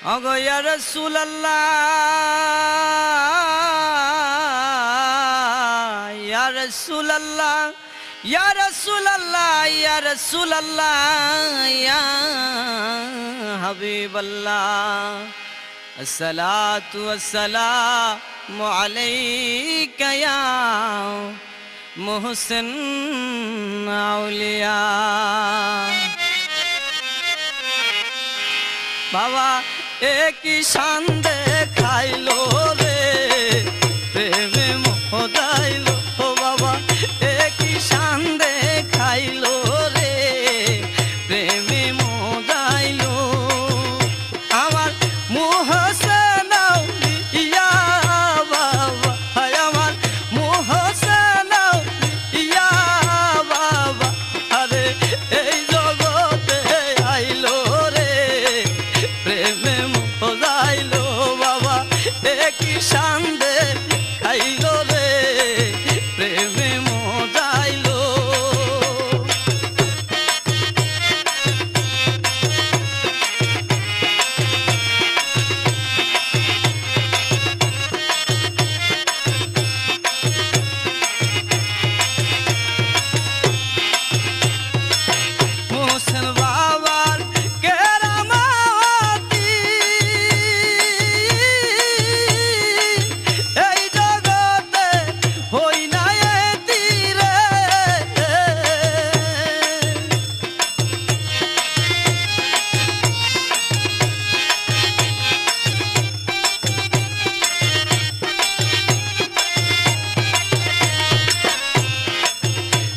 ওগো ইয়া রাসূলুল্লাহ ইয়া রাসূলুল্লাহ ইয়া রাসূলুল্লাহ ইয়া রাসূলুল্লাহ ইয়া হাবিবাল্লাহ আসসালাতু ওয়াসসালামু আলাইকা ইয়া মুহসিন আউলিয়া। বাবা একই শান দেখাইলো রে প্রেমে মোহদাইলো, ও বাবা একই শান দেখাইলো রে প্রেমে মোহদাইলো। আমার মুহসিন আউলিয়া বাবা, আমার মুহসিন আউলিয়া বাবা, আরে এই জগতে আইলো রে প্রেমে মোহদাইলো। বাবা একই শান দেখাইলো রে প্রেমে মোহদাইলো। মুহসিন বাবার কেরামতি এই জগতে হই না এতি রে।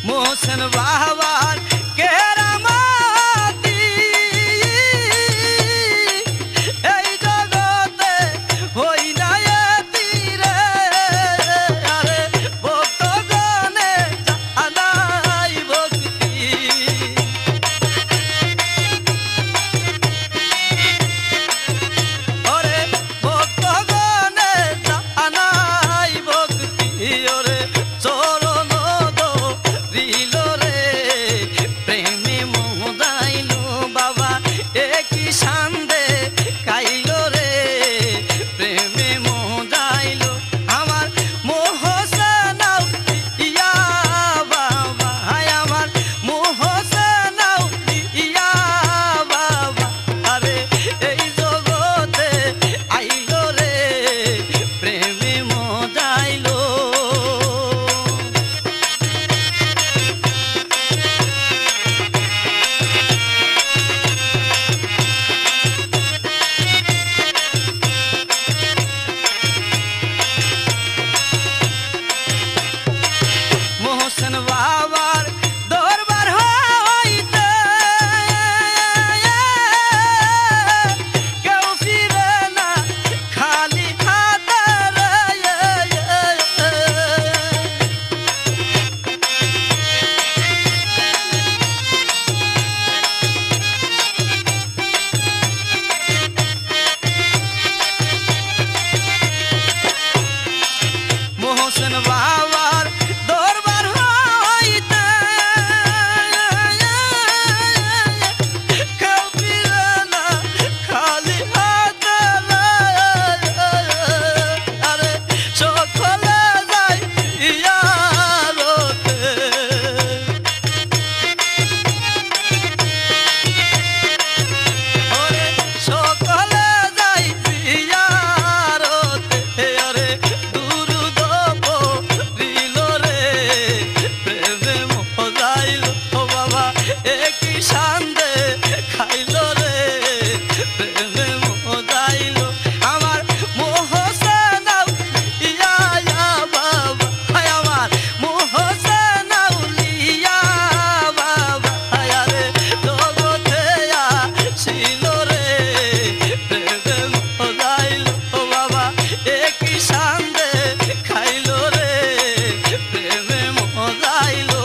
মুহসিন বাবার কেরামতি এই জগতে হই না এতি রে। আরে ভক্তগণে জানাই ভক্তি, ওরে ভক্তগণে জানাই ভক্তি, ওরে চরণ ধরিল রে প্রেমে মোহদাইলো। বাবা একই শান দেখাইলো রে প্রেমে মোহদাইলো। আমার মুহসিন আউলিয়া বাবা, আমার মুহসিন আউলিয়া বাবা, আরে এই জগতে আইলো রে প্রেমে মোহদাইলো। মুহসিন বাবার দরবার হইতে কেউ ফিরে না খালি হাতে রে। মুহসিন বাবার দরবার হইতে কেউ ফিরে না খালি হাতে রে। আরে সকলে যাই ইয়ারতে, ওরে সকলে যাই জিয়ারতে, আরে দুরুদ পড়িল রে প্রেমে মোহদাইলো। ও বাবা একই শান দেখাইলো রে প্রেমে মোহদাইলো। আমার মুহসিন আউলিয়া বাবা, আমার মুহসিন আউলিয়া বাবা, আরে জগতে আসিল রে প্রেমে মোহদাইলো। ও বাবা একই শান দেখাইলো রে প্রেমে মোহদাইলো।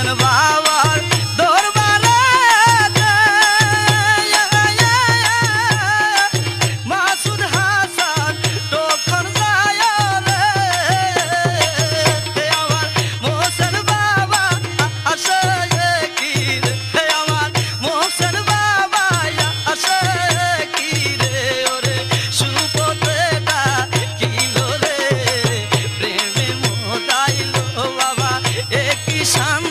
হোসেন বাবার দরবারে মাসুদ হাসান তখন যায় রে আমার হোসেন বাবা আসে কি রে আমার হোসেন বাবা আসে কি রে ওরে সুপথে ডাকিল রে প্রেমে মোদাইল বাবা একই শান